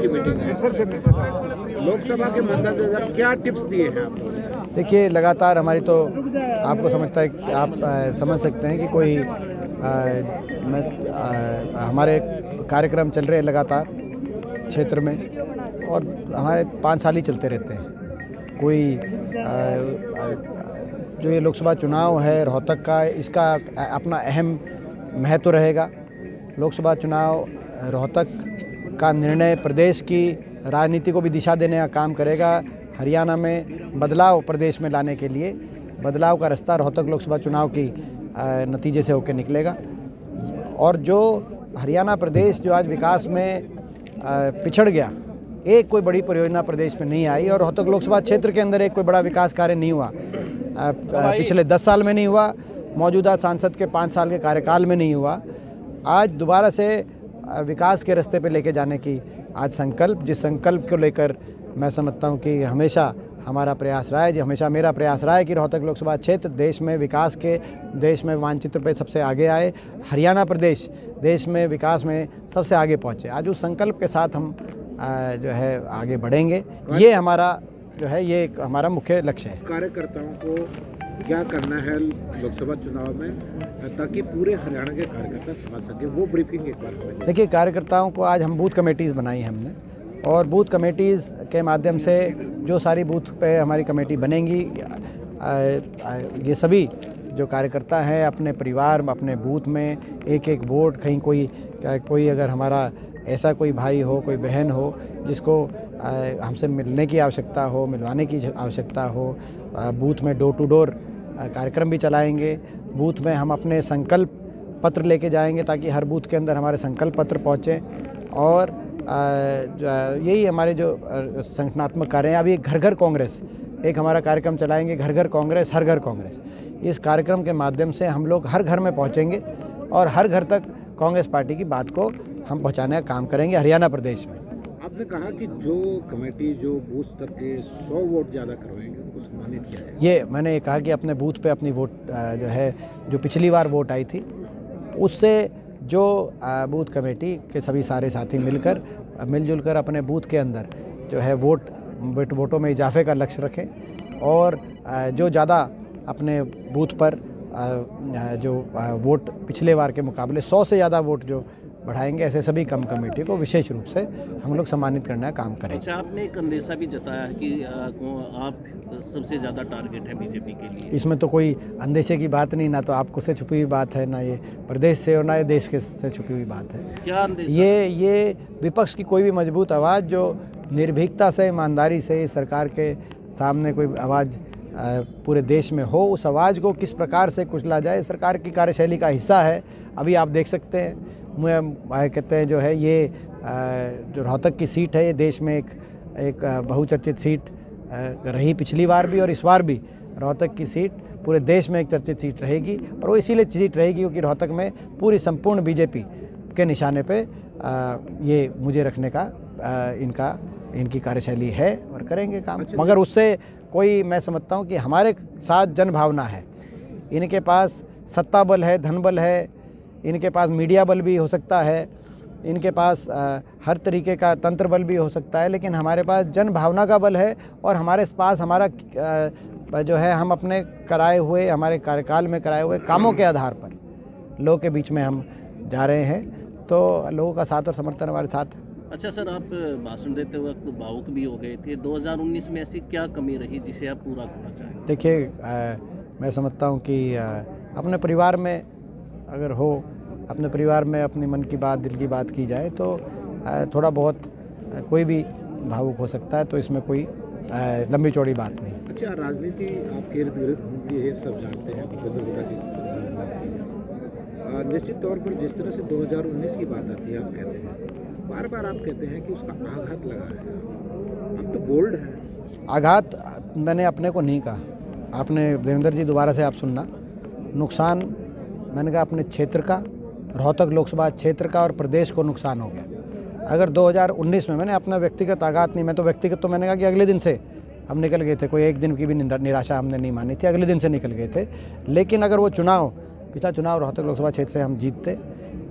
की मीटिंग है। लोकसभा के मद्देनजर क्या टिप्स दिए हैं आप? देखिए, लगातार हमारी तो आपको समझता है कि आप समझ सकते हैं कि कोई हमारे कार्यक्रम चल रहे हैं लगातार क्षेत्र में, और हमारे 5 साल ही चलते रहते हैं। कोई जो ये लोकसभा चुनाव है रोहतक का, इसका अपना अहम महत्व रहेगा। लोकसभा चुनाव रोहतक का निर्णय प्रदेश की राजनीति को भी दिशा देने का काम करेगा। हरियाणा में बदलाव प्रदेश में लाने के लिए बदलाव का रास्ता रोहतक लोकसभा चुनाव की नतीजे से होकर निकलेगा। और जो हरियाणा प्रदेश जो आज विकास में पिछड़ गया, एक कोई बड़ी परियोजना प्रदेश में नहीं आई, और रोहतक लोकसभा क्षेत्र के अंदर एक कोई बड़ा विकास कार्य नहीं हुआ। पिछले 10 साल में नहीं हुआ, मौजूदा सांसद के 5 साल के कार्यकाल में नहीं हुआ। आज दोबारा से विकास के रास्ते पे लेके जाने की आज संकल्प, जिस संकल्प को लेकर मैं समझता हूँ कि हमेशा हमारा प्रयास रहा है, हमेशा मेरा प्रयास रहा है कि रोहतक लोकसभा क्षेत्र देश में विकास के, देश में मानचित्र पे सबसे आगे आए, हरियाणा प्रदेश देश में विकास में सबसे आगे पहुँचे। आज उस संकल्प के साथ हम जो है आगे बढ़ेंगे। ये हमारा जो है, ये हमारा मुख्य लक्ष्य है। कार्यकर्ताओं को क्या करना है लोकसभा चुनाव में, ताकि पूरे हरियाणा के कार्यकर्ता समझ सके, वो ब्रीफिंग एक बार करें। देखिए, कार्यकर्ताओं को आज हम बूथ कमेटीज़ बनाई हमने, और बूथ कमेटीज़ के माध्यम से जो सारी बूथ पे हमारी कमेटी बनेंगी, ये सभी जो कार्यकर्ता हैं अपने परिवार, अपने बूथ में एक एक वोट, कहीं कोई अगर हमारा ऐसा कोई भाई हो, कोई बहन हो जिसको हमसे मिलने की आवश्यकता हो, मिलवाने की आवश्यकता हो, बूथ में डोर टू डोर कार्यक्रम भी चलाएंगे। बूथ में हम अपने संकल्प पत्र लेके जाएंगे ताकि हर बूथ के अंदर हमारे संकल्प पत्र पहुँचें। और यही हमारे जो संगठनात्मक कार्य हैं। अभी घर घर कांग्रेस एक हमारा कार्यक्रम चलाएंगे, घर घर कांग्रेस हर घर कांग्रेस। इस कार्यक्रम के माध्यम से हम लोग हर घर में पहुंचेंगे और हर घर तक कांग्रेस पार्टी की बात को हम पहुंचाने का काम करेंगे हरियाणा प्रदेश में। आपने कहा कि जो कमेटी जो बूथ स्तर के 100 वोट ज़्यादा करवाएंगे उनको सम्मानित किया जाएगा। ये मैंने कहा कि अपने बूथ पे अपनी वोट जो है, जो पिछली बार वोट आई थी उससे जो बूथ कमेटी के सभी सारे साथी मिलजुल कर अपने बूथ के अंदर जो है वोटों में इजाफे का लक्ष्य रखें, और जो ज़्यादा अपने बूथ पर जो वोट पिछले बार के मुकाबले 100 से ज़्यादा वोट जो बढ़ाएंगे, ऐसे सभी कमेटी को विशेष रूप से हम लोग सम्मानित करने का काम करेंगे। अच्छा, आपने एक अंदेशा भी जताया है कि आप सबसे ज़्यादा टारगेट है बीजेपी के लिए। इसमें तो कोई अंदेशे की बात नहीं, ना तो आपको से छुपी हुई बात है, ना ये प्रदेश से और ना ये देश के से छुपी हुई बात है। क्या अंदेशा? ये विपक्ष की कोई भी मजबूत आवाज़ जो निर्भीकता से, ईमानदारी से इस सरकार के सामने कोई आवाज़ पूरे देश में हो, उस आवाज़ को किस प्रकार से कुचला जाए, सरकार की कार्यशैली का हिस्सा है। अभी आप देख सकते हैं, कहते हैं जो है ये जो रोहतक की सीट है, ये देश में एक बहुचर्चित सीट रही पिछली बार भी, और इस बार भी रोहतक की सीट पूरे देश में एक चर्चित सीट रहेगी। और वो इसीलिए सीट रहेगी क्योंकि रोहतक में पूरी संपूर्ण बीजेपी के निशाने पे ये मुझे रखने का इनकी कार्यशैली है, और करेंगे काम। मगर उससे कोई, मैं समझता हूँ कि हमारे साथ जनभावना है, इनके पास सत्ता बल है, धन बल है, इनके पास मीडिया बल भी हो सकता है, इनके पास हर तरीके का तंत्र बल भी हो सकता है, लेकिन हमारे पास जन भावना का बल है। और हमारे पास हमारा जो है, हम अपने कराए हुए, हमारे कार्यकाल में कराए हुए कामों के आधार पर लोगों के बीच में हम जा रहे हैं, तो लोगों का साथ और समर्थन हमारे साथ है। अच्छा सर, आप भाषण देते वक्त भावुक भी हो गए थे। 2019 में ऐसी क्या कमी रही जिसे आप पूरा करना चाहें? देखिए, मैं समझता हूँ कि अपने परिवार में अगर हो, अपने परिवार में अपनी मन की बात, दिल की बात की जाए तो थोड़ा बहुत कोई भी भावुक हो सकता है, तो इसमें कोई लंबी चौड़ी बात नहीं। अच्छा, राजनीति आपके इर्द गिर्द होती है, सब जानते हैं, भूपेंद्र हुड्डा की निश्चित तौर पर जिस तरह से 2019 की बात आती है, आप कहते हैं, बार बार आप कहते हैं कि उसका आघात लगा है। आप तो बोल्ड हैं। आघात मैंने अपने को नहीं कहा, आपने देवेंद्र जी दोबारा से आप सुनना। नुकसान मैंने कहा अपने क्षेत्र का, रोहतक लोकसभा क्षेत्र का और प्रदेश को नुकसान हो गया। अगर 2019 में मैंने अपना व्यक्तिगत आघात नहीं, मैं तो व्यक्तिगत तो मैंने कहा कि अगले दिन से हम निकल गए थे, कोई एक दिन की भी निराशा हमने नहीं मानी थी, अगले दिन से निकल गए थे। लेकिन अगर वो पिछला चुनाव रोहतक लोकसभा क्षेत्र से हम जीतते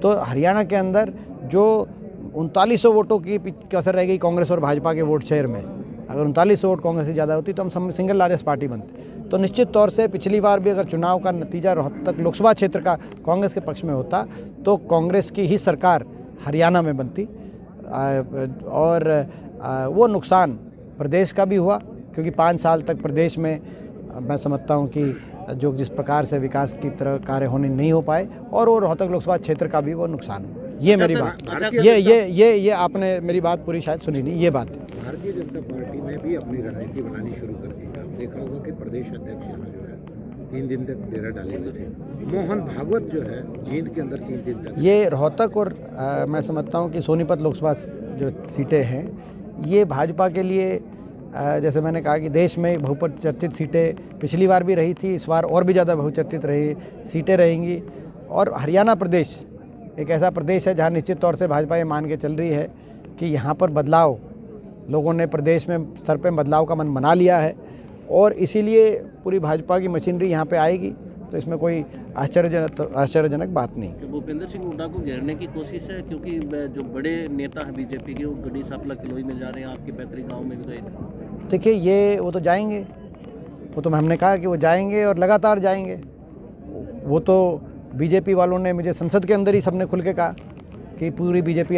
तो हरियाणा के अंदर जो 3900 वोटों की कसर रह गई कांग्रेस और भाजपा के वोट शेयर में। अगर 3900 वोट कांग्रेस से ज़्यादा होती तो हम सिंगल लार्जेस्ट पार्टी बनते। तो निश्चित तौर से पिछली बार भी अगर चुनाव का नतीजा रोहतक लोकसभा क्षेत्र का कांग्रेस के पक्ष में होता तो कांग्रेस की ही सरकार हरियाणा में बनती। और वो नुकसान प्रदेश का भी हुआ, क्योंकि 5 साल तक प्रदेश में मैं समझता हूँ कि जो जिस प्रकार से विकास की तरह कार्य होने नहीं हो पाए, और वो रोहतक लोकसभा क्षेत्र का भी वो नुकसान हुआ। ये मेरी बात, ये आपने मेरी बात पूरी शायद सुनी नहीं, ये बात। भारतीय जनता पार्टी ने भी अपनी रणनीति बनानी शुरू कर दी है। आप देखा होगा कि प्रदेश अध्यक्ष यहाँ जो है 3 दिन तक डेरा डाले हुए थे। मोहन भागवत जो है जींद के अंदर 3 दिन तक। ये रोहतक और मैं समझता हूँ कि सोनीपत लोकसभा जो सीटें हैं ये भाजपा के लिए, जैसे मैंने कहा कि देश में बहुचर्चित सीटें पिछली बार भी रही थी, इस बार और भी ज़्यादा बहुचर्चित रही सीटें रहेंगी। और हरियाणा प्रदेश एक ऐसा प्रदेश है जहाँ निश्चित तौर से भाजपा ये मान के चल रही है कि यहाँ पर बदलाव, लोगों ने प्रदेश में स्तर पर बदलाव का मन बना लिया है, और इसीलिए पूरी भाजपा की मशीनरी यहाँ पे आएगी। तो इसमें कोई आश्चर्यजनक बात नहीं। भूपेंद्र सिंह हुड्डा को घेरने की कोशिश है, क्योंकि जो बड़े नेता हैं बीजेपी के वो गढ़ी सांपला किलोई में जा रहे हैं, आपके पैतृक गांव में भी गए थे। देखिए ये वो तो जाएंगे, वो तो हमने कहा कि वो जाएंगे और लगातार जाएंगे। वो तो बीजेपी वालों ने मुझे संसद के अंदर ही सबने खुल के कहा कि पूरी बीजेपी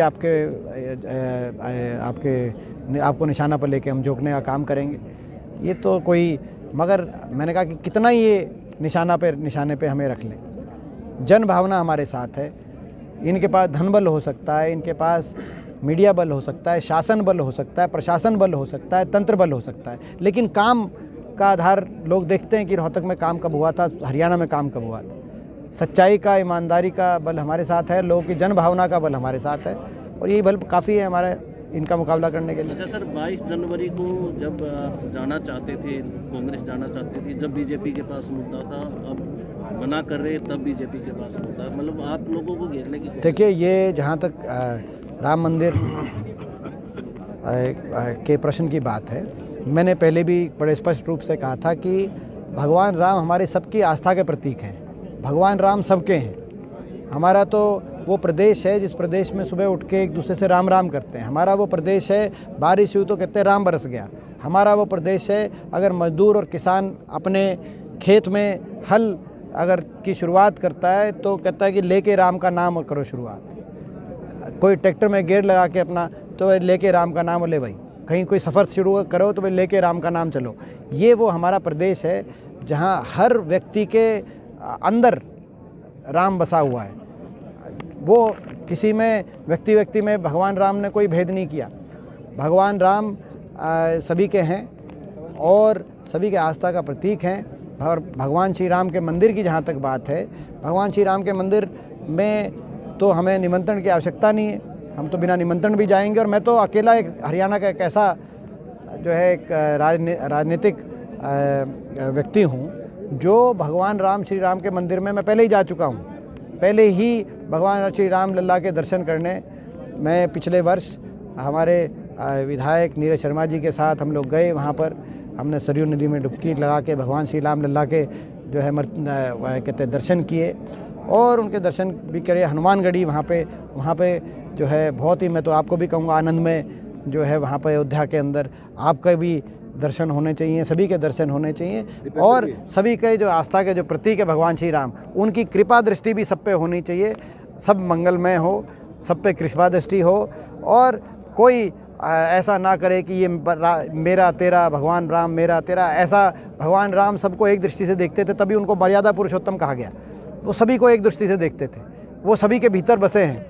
आपको निशाना पर लेके हम झोंकने का काम करेंगे। ये तो कोई, मगर मैंने कहा कि कितना ये निशाने पे हमें रख लें। जन भावना हमारे साथ है। इनके पास धन बल हो सकता है, इनके पास मीडिया बल हो सकता है, शासन बल हो सकता है, प्रशासन बल हो सकता है, तंत्र बल हो सकता है, लेकिन काम का आधार लोग देखते हैं कि रोहतक में काम कब हुआ था, हरियाणा में काम कब हुआ था। सच्चाई का, ईमानदारी का बल हमारे साथ है, लोगों की जन भावना का बल हमारे साथ है, और यही बल काफ़ी है हमारे इनका मुकाबला करने के लिए। अच्छा सर, 22 जनवरी को जब आप जाना चाहते थे, कांग्रेस जाना चाहती थी, जब बीजेपी के पास मुद्दा था, अब मना कर रहे तब बीजेपी के पास मुद्दा, मतलब आप लोगों को घेरने की। देखिए ये जहाँ तक राम मंदिर के प्रश्न की बात है, मैंने पहले भी बड़े स्पष्ट रूप से कहा था कि भगवान राम हमारे सबकी आस्था के प्रतीक हैं। भगवान राम सबके हैं। हमारा तो वो प्रदेश है जिस प्रदेश में सुबह उठ के एक दूसरे से राम राम करते हैं। हमारा वो प्रदेश है, बारिश हुई तो कहते हैं राम बरस गया। हमारा वो प्रदेश है, अगर मजदूर और किसान अपने खेत में हल अगर की शुरुआत करता है तो कहता है कि लेके राम का नाम और करो शुरुआत। कोई ट्रैक्टर में गेयर लगा के अपना, तो लेके राम का नाम, ले भाई कहीं कोई सफ़र शुरू करो तो भाई लेके राम का नाम चलो। ये वो हमारा प्रदेश है जहाँ हर व्यक्ति के अंदर राम बसा हुआ है। वो किसी में व्यक्ति में भगवान राम ने कोई भेद नहीं किया। भगवान राम सभी के हैं और सभी के आस्था का प्रतीक हैं। और भगवान श्री राम के मंदिर की जहाँ तक बात है, भगवान श्री राम के मंदिर में तो हमें निमंत्रण की आवश्यकता नहीं है, हम तो बिना निमंत्रण भी जाएंगे। और मैं तो अकेला एक हरियाणा का एक ऐसा जो है एक राजनीतिक व्यक्ति हूँ जो भगवान राम श्री राम के मंदिर में मैं पहले ही जा चुका हूँ। पहले ही भगवान श्री राम लल्ला के दर्शन करने मैं पिछले वर्ष हमारे विधायक नीरज शर्मा जी के साथ हम लोग गए। वहाँ पर हमने सरयू नदी में डुबकी लगा के भगवान श्री राम लल्ला के जो है कहते दर्शन किए और उनके दर्शन भी करे। हनुमानगढ़ी वहाँ पे जो है बहुत ही, मैं तो आपको भी कहूँगा, आनंद में जो है वहाँ पर अयोध्या के अंदर आपका भी दर्शन होने चाहिए, सभी के दर्शन होने चाहिए। और सभी के जो आस्था के जो प्रतीक है भगवान श्री राम, उनकी कृपा दृष्टि भी सब पे होनी चाहिए। सब मंगलमय हो, सब पे कृपा दृष्टि हो और कोई ऐसा ना करे कि ये मेरा तेरा, भगवान राम मेरा तेरा। ऐसा भगवान राम सबको एक दृष्टि से देखते थे, तभी उनको मर्यादा पुरुषोत्तम कहा गया। वो सभी को एक दृष्टि से देखते थे, वो सभी के भीतर बसे हैं।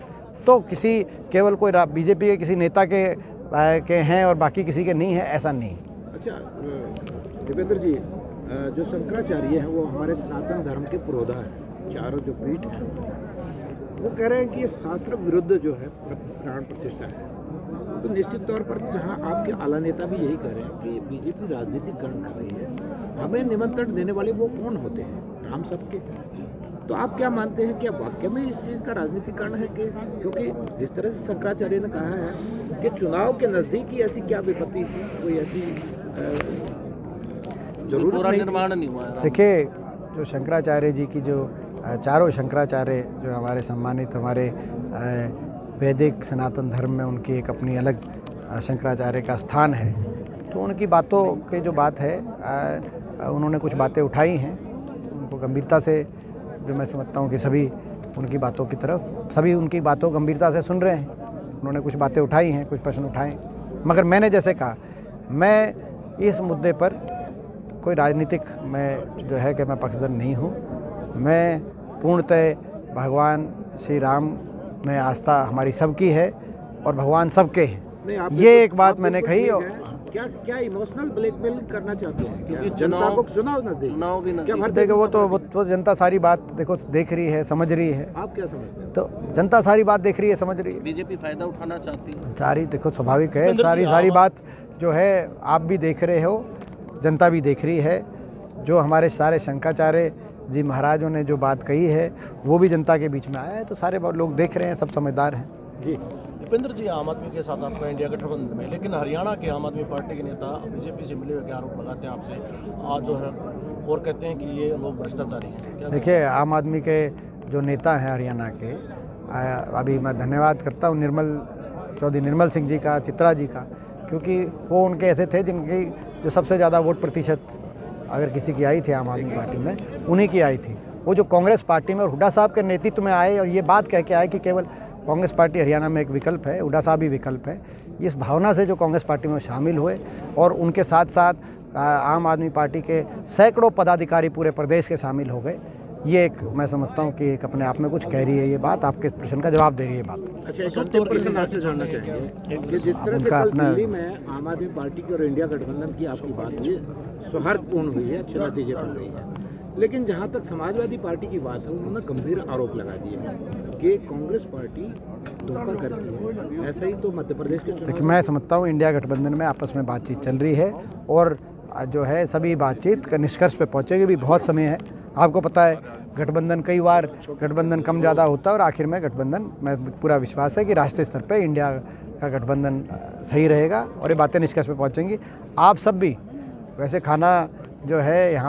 तो किसी केवल कोई बीजेपी के किसी नेता के हैं और बाकी किसी के नहीं है, ऐसा नहीं। अच्छा दीपेंद्र जी, जो शंकराचार्य हैं वो हमारे सनातन धर्म के पुरोधा हैं। चारों जो पीठ हैं वो कह रहे हैं कि ये शास्त्र विरुद्ध जो है प्राण प्रतिष्ठा है। तो निश्चित तौर पर जहां आपके आला नेता भी यही कह रहे हैं कि बीजेपी राजनीतिकरण कर रही है, हमें निमंत्रण देने वाले वो कौन होते हैं? राम सबके। तो आप क्या मानते हैं, क्या वाकई में इस चीज़ का राजनीतिकरण है? कि क्योंकि जिस तरह से शंकराचार्य ने कहा है कि चुनाव के नज़दीक ही ऐसी क्या विपत्ति थी, कोई ऐसी जरूर निर्माण नहीं हुआ। देखिए, जो शंकराचार्य जी की जो चारों शंकराचार्य जो हमारे सम्मानित हमारे वैदिक सनातन धर्म में उनकी एक अपनी अलग शंकराचार्य का स्थान है। तो उनकी बातों की जो बात है, उन्होंने कुछ बातें उठाई हैं, उनको गंभीरता से, जो मैं समझता हूँ कि सभी उनकी बातों की तरफ, सभी उनकी बातों गंभीरता से सुन रहे हैं। उन्होंने कुछ बातें उठाई हैं, कुछ प्रश्न उठाए, मगर मैंने जैसे कहा, मैं इस मुद्दे पर कोई राजनीतिक मैं जो है कि मैं पक्षधर नहीं हूँ। मैं पूर्णतः भगवान श्री राम में आस्था हमारी सबकी है और भगवान सबके हैं। नहीं, आप ये एक बात आप मैंने बिल्कुल कही। ठीक है। क्या इमोशनल ब्लैकमेल करना चाहते हैं? क्योंकि जनता को चुनाव नजदीक, चुनाव भी नजदीक। क्या भर देखो, वो तो जनता सारी बात देखो देख रही है, समझ रही है। आप क्या समझते हैं? तो जनता सारी बात देख रही है, समझ रही है। बीजेपी फायदा उठाना चाहती है। सारी देखो स्वाभाविक है, सारी बात जो है आप भी देख रहे हो, जनता भी देख रही है। जो हमारे सारे शंकराचार्य जी महाराजों ने जो बात कही है वो भी जनता के बीच में आया है, तो सारे लोग देख रहे हैं, सब समझदार हैं। जी, दीपेंद्र जी, आम आदमी के साथ आपका इंडिया गठबंधन में, लेकिन हरियाणा के आम आदमी पार्टी के नेता बीजेपी से मिले हुए के आरोप लगाते हैं आपसे, आज जो है, और कहते हैं कि ये लोग भ्रष्टाचारी हैं। क्या देखिए, आम आदमी के जो नेता हैं हरियाणा के, अभी मैं धन्यवाद करता हूँ चौधरी निर्मल सिंह जी का, चित्रा जी का, क्योंकि वो उनके ऐसे थे जिनकी जो सबसे ज़्यादा वोट प्रतिशत अगर किसी की आई थी आम आदमी पार्टी में, उन्हीं की आई थी। वो जो कांग्रेस पार्टी में और हुड्डा साहब के नेतृत्व में आए और ये बात कह के आए कि केवल कांग्रेस पार्टी हरियाणा में एक विकल्प है, हुड्डा साहब भी विकल्प है, इस भावना से जो कांग्रेस पार्टी में शामिल हुए और उनके साथ साथ आम आदमी पार्टी के सैकड़ों पदाधिकारी पूरे प्रदेश के शामिल हो गए। ये एक मैं समझता हूँ कि एक अपने आप में कुछ कह रही है ये बात, आपके प्रश्न का जवाब दे रही है बात। अच्छा, एक अंतिम प्रश्न आपसे जानना चाहेंगे कि जिस तरह से कल दिल्ली में आम आदमी पार्टी की और इंडिया गठबंधन की आपकी बात हुई, सौहार्दपूर्ण हुई है, अच्छे नतीजे पर गई है, लेकिन जहाँ तक समाजवादी पार्टी की बात है, उन्होंने गंभीर आरोप लगा दिए हैं कि कांग्रेस पार्टी धोखा करती है। ऐसा ही तो मध्य प्रदेश के चुनाव। देखिए, मैं समझता हूँ इंडिया गठबंधन में आपस में बातचीत चल रही है और जो है सभी बातचीत का निष्कर्ष पे पहुँचेगी, भी बहुत समय है। आपको पता है गठबंधन कई बार गठबंधन कम ज़्यादा होता है और आखिर में गठबंधन, मैं पूरा विश्वास है कि राष्ट्रीय स्तर पे इंडिया का गठबंधन सही रहेगा और ये बातें निष्कर्ष पे पहुँचेंगी। आप सब भी वैसे खाना जो है यहाँ